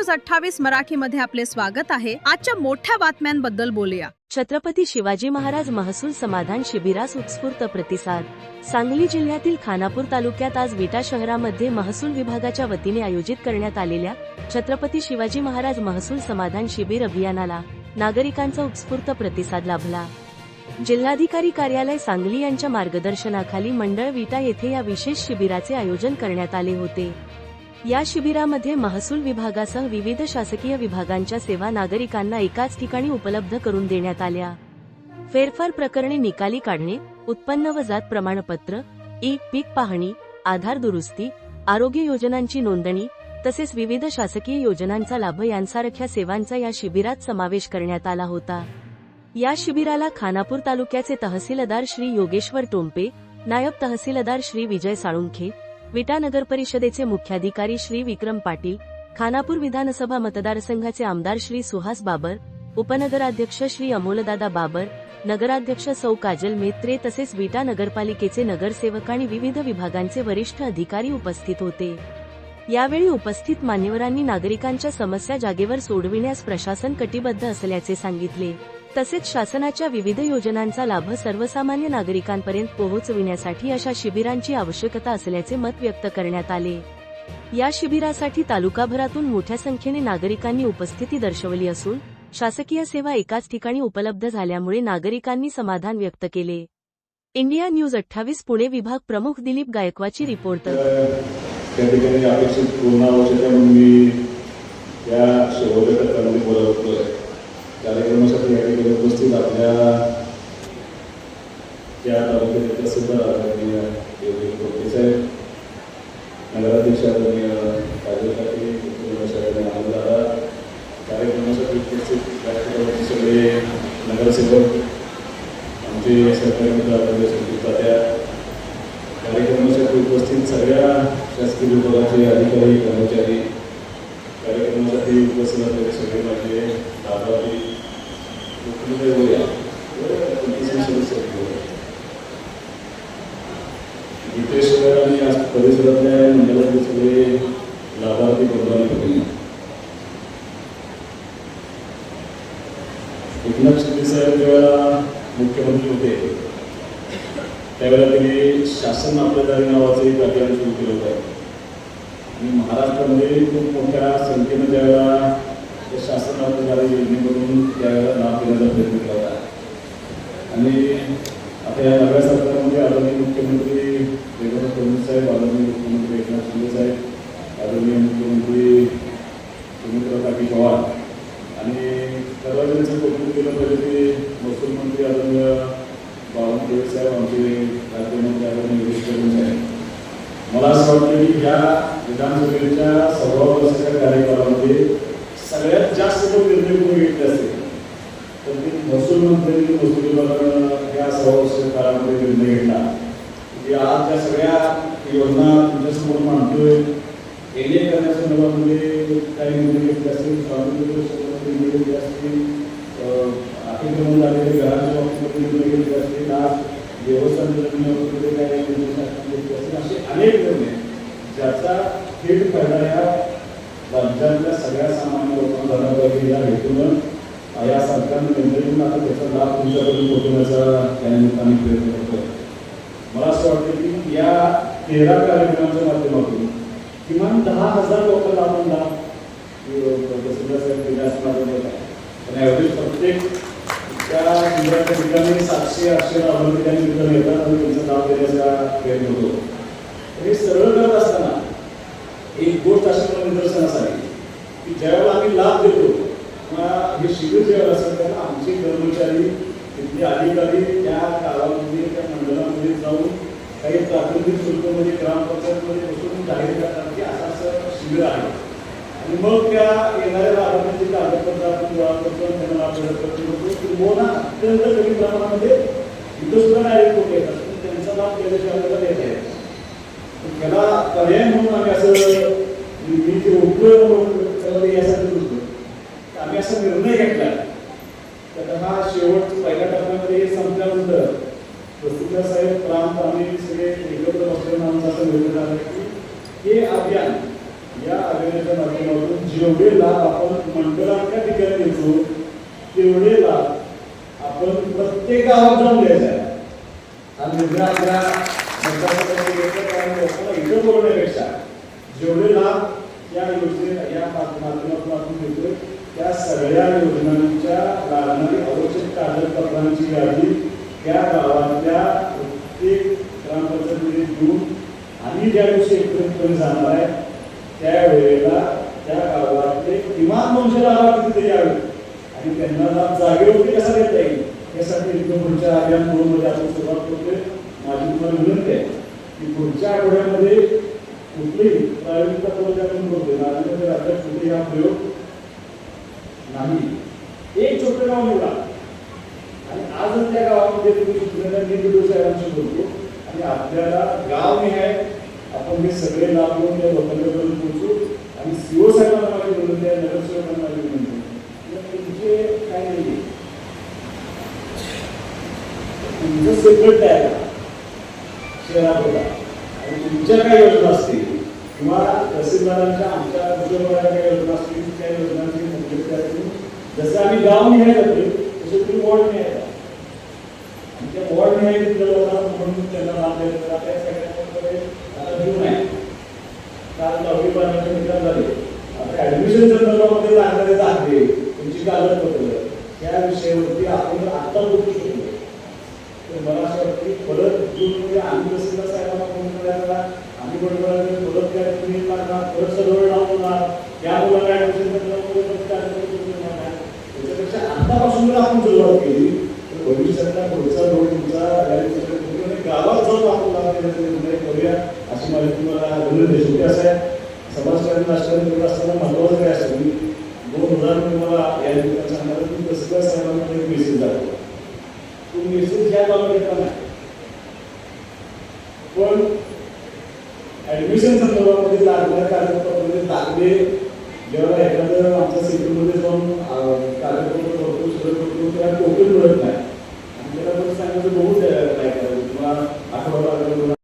News 28 मराठीमध्ये आपले स्वागत आहे। आजच्या मोठ्या बातम्यांबद्दल बोलूया। छत्रपती शिवाजी महाराज महसूल समाधान शिबिरास उत्स्फूर्त प्रतिसाद। सांगली जिल्ह्यातील खानापूर तालुक्यात आज विटा शहरामध्ये महसूल विभागाच्या वतीने आयोजित करण्यात आलेल्या छत्रपती शिवाजी महाराज महसूल समाधान शिबिर अभियानाला नागरिकांचा उत्स्फूर्त प्रतिसाद लाभला। जिल्हाधिकारी कार्यालय सांगली यांच्या मार्गदर्शनाखाली मंडळ विटा येथे या विशेष शिबिराचे आयोजन करण्यात आले होते। या शिबिरामध्ये महसूल विभागासह विविध शासकीय विभागांच्या सेवा नागरिकांना एकाच ठिकाणी उपलब्ध करून देण्यात आल्या। फेरफार प्रकरणे निकाली काढणे, उत्पन्न व जात प्रमाणपत्र, पीक पाहणी, आधार दुरुस्ती, आरोग्य योजनांची नोंदणी तसेच विविध शासकीय योजनांचा लाभ यांसारख्या सेवांचा या शिबिरात समावेश करण्यात आला होता। या शिबिराला खानापूर तालुक्याचे तहसीलदार श्री योगेश्वर टोंपे, नायब तहसीलदार श्री विजय साळुंखे, विटा नगरपरिषदेचे मुख्याधिकारी श्री विक्रम पाटील, खानापूर विधानसभा मतदारसंघाचे आमदार श्री सुहास बाबर, उपनगराध्यक्ष श्री अमोलदादा बाबर, नगराध्यक्ष सौ काजल मेत्रे तसेच विटा नगरपालिकेचे नगरसेवक आणि विविध विभागांचे वरिष्ठ अधिकारी उपस्थित होते। यावेळी उपस्थित मान्यवरांनी नागरिकांच्या समस्या जागेवर सोडविण्यास प्रशासन कटिबद्ध असल्याचे सांगितले। तसेच शासनाच्या विविध योजनांचा लाभ सर्वसामान्य नागरिकांपर्यंत पोहोचविण्यासाठी अशा शिबिरांची आवश्यकता असल्याचे मत व्यक्त करण्यात आले। या शिबिरासाठी तालुकाभरातून मोठ्या संख्येने नागरिकांनी उपस्थिती दर्शवली असून शासकीय सेवा एकाच ठिकाणी उपलब्ध झाल्यामुळे नागरिकांनी समाधान व्यक्त केले। इंडिया न्यूज 28 पुणे विभाग प्रमुख दिलीप गायकवाडची रिपोर्ट। कार्यक्रमासाठी या ठिकाणी उपस्थित आपल्या त्या तालुक्याचे तहसीलदार आदरणीय योगेश साहेब, नगराध्यक्ष आदरणीय काजल पाटील, दादा, कार्यक्रमासाठी उपस्थित राज्यभरातील सगळे नगरसेवक, आमचे सरकारी मित्र आदरणीय संदीप तात्या, कार्यक्रमासाठी उपस्थित सगळ्या शासकीय विभागाचे अधिकारी कर्मचारी, कार्यक्रमासाठी उपस्थित असलेले सगळे माझे लाभार्थी गीतेश्वर आणि आज परिसरातल्या मंडळाचे सगळे लाभार्थी बंधू एकनाथ शिंदे साहेब जेव्हा मुख्यमंत्री होते त्यावेळेला त्यांनी शासन आपल्या दारी नावाचं एक अभियान सुरू केलं होतं आणि महाराष्ट्रामध्ये खूप मोठ्या संख्येनं ज्यावेळेला शासन आपल्या दारी योजनेमधून त्यावेळेला लाभ देण्याचा प्रयत्न केला होता आणि आता या नव्या सरकारमध्ये आदरणीय मुख्यमंत्री देवेंद्र फडणवीस साहेब, आदरणीय मुख्यमंत्री एकनाथ शिंदे साहेब, आदरणीय मुख्यमंत्री सुमित्रा काकी पवार आणि सर्वांचं कौतुक केलं पाहिजे की महसूल मंत्री आदरणीय बावनकुळे साहेब, आमचे राज्यमंत्री आदरणीय योगेश साहेब। मला असं वाटतं की या विधानसभेच्या 16 वर्षाच्या कार्यकाळामध्ये सगळ्यात जास्त जो निर्णय कोणी घेतले असते तर ते महसूल मंत्र्यांनी महसूल विभागानं या 16 वर्ष काळामध्ये निर्णय घेतला की आज ज्या सगळ्या योजना तुमच्यासमोर मांडतोय एले करण्यासंदर्भामध्ये काही निर्णय घेतले असतील, स्वातंत्र्य निर्णय असतील, अतिक्रमण झालेले घराच्या बाबतीमध्ये निर्णय घेतले असतील, आज देवस्थान जमिनीमध्ये काही घेतले असतील, असे अनेक निर्णय ज्याचा थेट फायदा या राज्यातल्या सगळ्या सामान्य लोकांना झाला पाहिजे या हेतून या सरकारने निर्णय घेऊन आता त्याचा लाभ तुमच्यापर्यंत पोहोचवण्याचा त्या निमित्ताने प्रयत्न करतो। मला असं वाटतं की या 13 कार्यक्रमांच्या माध्यमातून किमान 10,000 लोकांना आपण लाभ तहसीलदार साहेब दिले असणार पण यावेळी प्रत्येक त्या जिल्ह्याच्या ठिकाणी 700-800 लाभार्थी ठिकाणी येतात आणि त्यांचा लाभ देण्याचा प्रयत्न होतो। हे सरळ करत असताना एक गोष्ट अशी मला निदर्शनास आली की ज्यावेळेला आम्ही लाभ देतो किंवा हे शिबिर जेव्हा असेल त्याला आमचे कर्मचारी तिथले अधिकारी त्या गावामध्ये त्या मंडळामध्ये जाऊन काही प्राथमिक शुल्कमध्ये ग्रामपंचायतमध्ये बसून जाहीर करतात की असं शिबिर आहे आणि मग त्या येणाऱ्या लाभार्थ्यांची कागदपत्र आपण गोळा करतो त्यांना लाभ करतो अत्यंत कमी प्रमाणामध्ये इथं सुद्धा डायरेक्ट लोक येतात त्यांचा लाभ केल्याशिवाय आपल्याला देत आहे। त्याला पर्याय म्हणून आम्ही असं मी जे उपयोग यासाठी होतो आम्ही असा निर्णय घेतला तर हा शेवट पहिल्या टप्प्यामध्ये संपल्यानंतर तहसीलदार साहेब प्रांत आम्ही सगळे एकत्र बसल्यानंतर असा निर्णय झाला की हे अभियान या कारखान्याच्या माध्यमातून जेवढे लाभ आपण मंडळाच्या ठिकाणी देतो तेवढे लाभ आपण प्रत्येक गावात जाऊन द्यायचा आहे. हा निर्णय आपल्या लोकांना इथं बोलण्यापेक्षा जेवढे लाभ या योजने या माध्यमातून आपण देतोय त्या सगळ्या योजनांच्या लागणारी आवश्यक कागदपत्रांची यादी त्या गावातल्या प्रत्येक ग्रामपंचायतीमध्ये देऊन आणि ज्या दिवशी एकत्रितपणे जाणार आहे त्यावेळेला त्या गावातले किमान 200 लाभार्थी तिथे यावे आणि त्यांना लाभ जागेवरती कसा देता येईल यासाठी पुढच्या अभियान 2 मध्ये आपण सुरुवात करतोय. माझी तुम्हाला विनंती आहे की पुढच्या आठवड्यामध्ये कुठलेही प्रायोगिक तत्वावर आपण बोलतोय राज्यामध्ये राज्यात कुठेही हा प्रयोग नाही. एक छोटं गाव निवडा आणि आजच त्या गावामध्ये तुम्ही सुचलेल्या नीट साहेबांशी बोलतो आणि आपल्याला गाव निहाय आपण हे सगळे लाभ घेऊन त्या लोकांपर्यंत पोहोचू. आणि सीओ साहेबांना माझी विनंती आहे, नगरसेवकांना माझी विनंती आहे, तुमचे काय नाही तुमचं सेपरेट आहे शहरात होता आणि तुमच्या काय योजना असतील किंवा तहसीलदारांच्या आमच्या दुसऱ्या काही योजना असतील त्या योजनांची मुख्य जसं आम्ही गाव निहाय जातो तसं तुम्ही वॉर्ड निहाय जा आणि त्या वॉर्ड निहाय म्हणून त्यांना लाभ द्यायचा त्या सगळ्यांकडे आता घेऊन आहे. काल दहावी बारावीचे निकाल झाले. आता ऍडमिशन संदर्भामध्ये लागणारे दाखले तुमची कागदपत्र त्या विषयावरती आपण आता बोलू शकतो. तर मला असं वाटतं की परत जूनमध्ये आम्ही तहसीलदार साहेबांना फोन करायला आम्ही बरोबर परत काय तुम्ही लागणार परत सर्व लावणार या मुलांना ऍडमिशन त्याच्यापेक्षा आतापासून जर आपण सुरुवात केली तर भविष्यातला पुढचा रोड तुमचा गावात जाऊन आपण लाभ देण्याचा निर्णय करूया अशी माझी तुम्हाला विनंती. शेवटी असं आहे समाजकारण राजकारण करत असताना महत्वाचं काय असतं मी 2000 तुम्हाला या ठिकाणी सांगणार की तसं साहेबांना एक मेसेज जातो तो मेसेज घ्या बाबा घेतला नाही पण ऍडमिशन संदर्भामध्ये लागणाऱ्या कागदपत्रामध्ये दाखले जेव्हा एखादं आमच्या सेक्टरमध्ये जाऊन